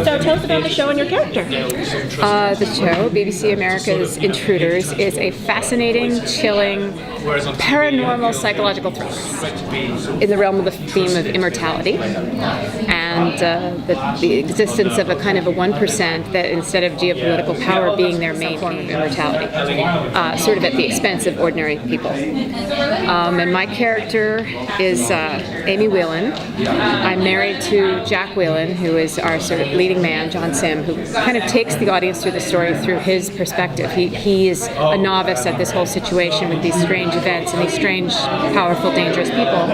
So tell us about the show and your character. The show, BBC America's Intruders, is a fascinating, chilling, paranormal psychological thriller in the realm of the theme of immortality and the existence of a kind of a 1% that instead of geopolitical power being their main form of immortality, sort of at the expense of ordinary people. And my character is Amy Whelan. I'm married to Jack Whelan, who is our sort of leading man, John Sim, who kind of takes the audience through the story through his perspective. He is a novice at this whole situation with these strange events and these strange, powerful, dangerous people.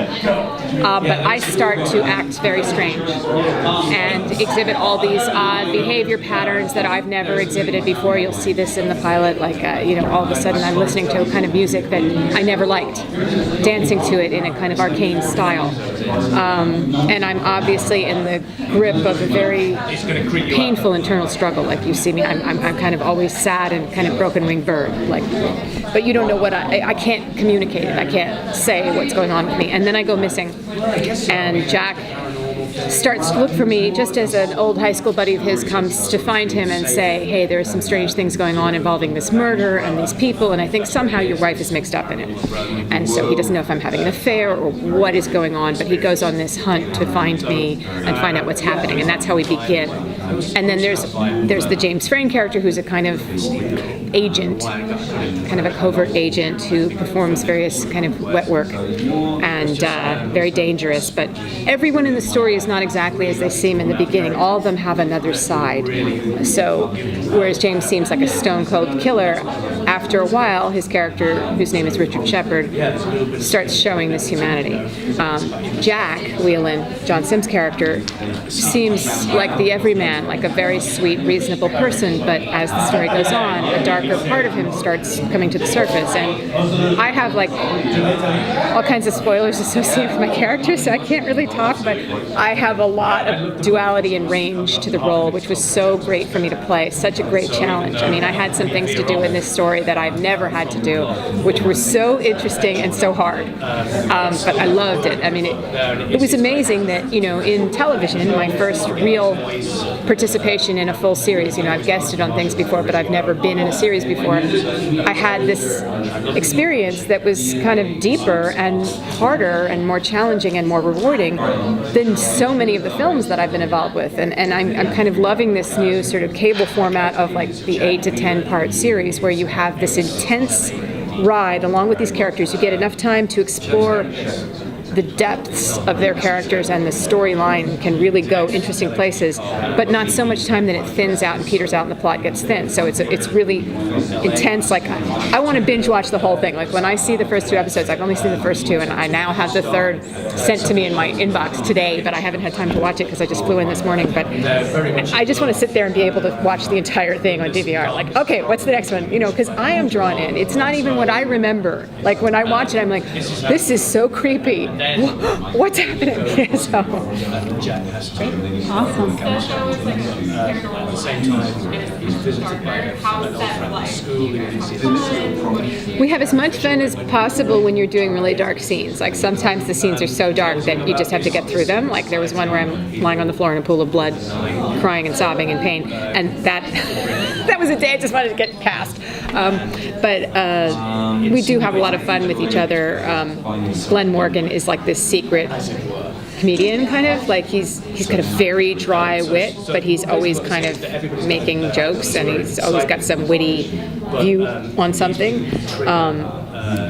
But I start to act very strange and exhibit all these odd behavior patterns that I've never exhibited before. You'll see this in the pilot, like, all of a sudden I'm listening to a kind of music that I never liked, dancing to it in a kind of arcane style. And I'm obviously in the grip of a very painful internal struggle. Like you see me, I'm kind of always sad and kind of broken-winged bird. But you don't know what I can't communicate it. I can't say what's going on with me. And then I go missing. And Jack starts to look for me just as an old high school buddy of his comes to find him and say, hey, there are some strange things going on involving this murder and these people, and I think somehow your wife is mixed up in it. And so he doesn't know if I'm having an affair or what is going on, but he goes on this hunt to find me and find out what's happening, and that's how we begin. And then there's the James Frayne character, who's a kind of agent, kind of a covert agent who performs various kind of wet work and very dangerous. But everyone in the story is not exactly as they seem in the beginning. All of them have another side. So whereas James seems like a stone-cold killer, after a while his character, whose name is Richard Shepard, starts showing this humanity. Jack Whelan, John Sim's character, seems like the everyman, like a very sweet, reasonable person, but as the story goes on, a darker part of him starts coming to the surface. And I have like all kinds of spoilers associated with my character, so I can't really talk, but I have a lot of duality and range to the role, which was so great for me to play. Such a great challenge. I mean, I had some things to do in this story that I've never had to do, which were so interesting and so hard. But I loved it. I mean, it was amazing that, in television, my first real participation in a full series, I've guested on things before, but I've never been in a series before. I had this experience that was kind of deeper and harder and more challenging and more rewarding than so many of the films that I've been involved with. And I'm kind of loving this new sort of cable format of like the 8 to 10 part series where you have this intense ride along with these characters. You get enough time to explore the depths of their characters, and the storyline can really go interesting places, but not so much time that it thins out and peters out and the plot gets thin. So it's really intense. Like, I want to binge watch the whole thing. Like, when I see the first 2 episodes, I've only seen the first 2, and I now have the third sent to me in my inbox today, but I haven't had time to watch it because I just flew in this morning. But I just want to sit there and be able to watch the entire thing on DVR. Like, okay, what's the next one? Because I am drawn in. It's not even what I remember. Like, when I watch it, I'm like, this is so creepy. What's happening? So. Awesome. At the same time, he's visited by an old friend at school. We have as much fun as possible when you're doing really dark scenes. Like, sometimes the scenes are so dark that you just have to get through them. Like, there was one where I'm lying on the floor in a pool of blood, crying and sobbing in pain, and that that was a day I just wanted to get past. But we do have a lot of fun with each other. Glenn Morgan is like this secret comedian, kind of like he's got a very dry wit, but he's always kind of making jokes, and he's always got some witty view on something.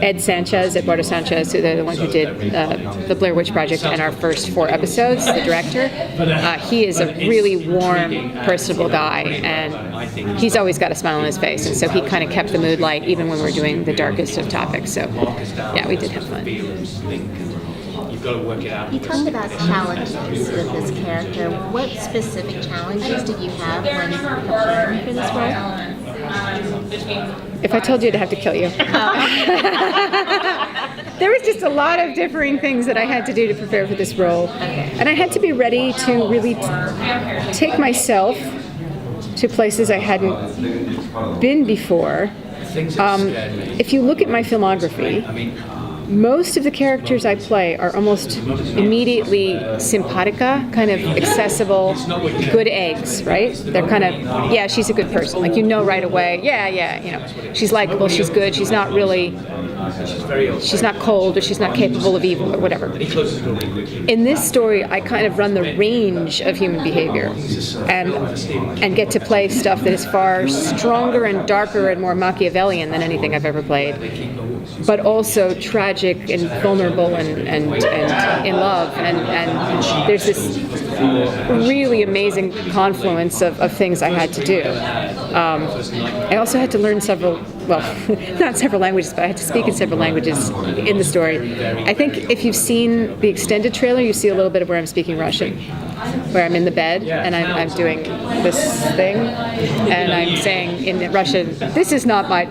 Ed Sanchez, Eduardo Sanchez, who's the one who did the Blair Witch Project and our first 4 episodes, the director, he is a really warm, personable guy, and he's always got a smile on his face, and so he kind of kept the mood light even when we're doing the darkest of topics. So yeah, we did have fun. You've got to work it out. You talked about challenges with this character. What specific challenges did you have when preparing for this role? If I told you, I'd have to kill you. There was just a lot of differing things that I had to do to prepare for this role. And I had to be ready to really take myself to places I hadn't been before. If you look at my filmography, Most of the characters I play are almost immediately simpatica, kind of accessible, good eggs, right? They're kind of, yeah, she's a good person. Like, you know right away, yeah, you know, she's likable, she's good, she's not really, she's not cold, or she's not capable of evil, or whatever. In this story, I kind of run the range of human behavior and get to play stuff that is far stronger and darker and more Machiavellian than anything I've ever played, but also tragic and vulnerable and in love. And there's this really amazing confluence of things I had to do. I also had to learn several, well, not several languages, but I had to speak in several languages in the story. I think if you've seen the extended trailer, you see a little bit of where I'm speaking Russian, where I'm in the bed and I'm doing this thing, and I'm saying in Russian, this is not my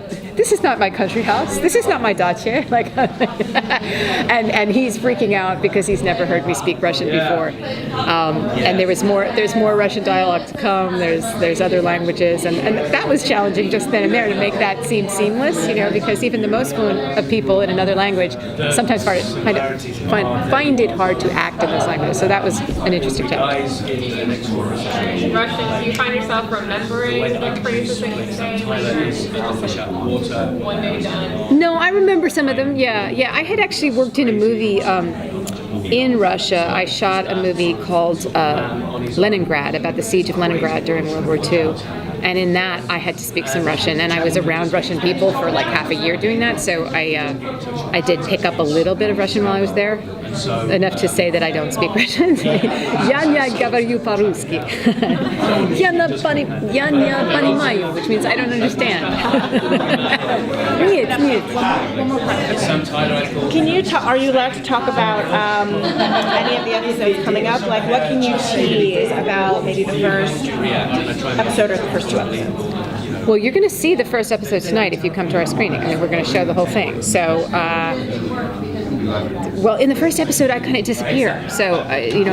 country house. This is not my dacha. Like, and he's freaking out because he's never heard me speak Russian before. And there's more Russian dialogue to come. There's other languages, and that was challenging just then and there to make that seem seamless. You know, because even the most fluent of people in another language sometimes find it hard to act in those languages. So that was an interesting challenge. Russian, do you find yourself remembering the phrases that you say? One day done. No, I remember some of them. Yeah. I had actually worked in a movie in Russia. I shot a movie called Leningrad, about the siege of Leningrad during World War II. And in that, I had to speak some Russian, and I was around Russian people for like half a year doing that. So I did pick up a little bit of Russian while I was there, enough to say that I don't speak Russian. Я не говорю по-русски. Я не понимаю, which means I don't understand. Нет. Can you are you allowed to talk about any of the episodes coming up? Like, what can you tease about maybe the first episode or the first two episodes? Well, you're going to see the first episode tonight if you come to our screening. I mean, we're going to show the whole thing. So, well, in the first episode, I kind of disappear. So,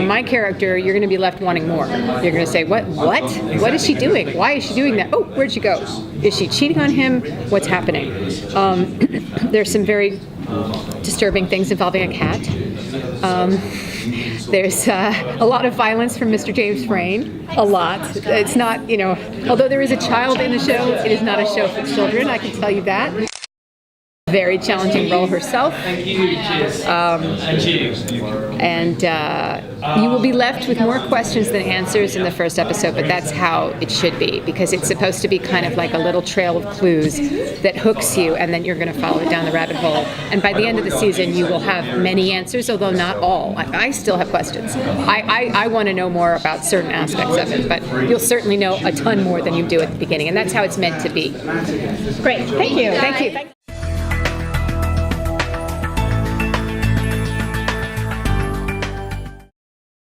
my character, you're going to be left wanting more. You're going to say, what? What is she doing? Why is she doing that? Oh, where'd she go? Is she cheating on him? What's happening? There's some very disturbing things involving a cat. There's a lot of violence from Mr. James Frain. A lot. It's not, although there is a child in the show, it is not a show for children, I can tell you that. Very challenging role herself. And you will be left with more questions than answers in the first episode, but that's how it should be, because it's supposed to be kind of like a little trail of clues that hooks you, and then you're going to follow it down the rabbit hole. And by the end of the season, you will have many answers, although not all. I still have questions. I want to know more about certain aspects of it, but you'll certainly know a ton more than you do at the beginning, and that's how it's meant to be. Great. Thank you. Thank you.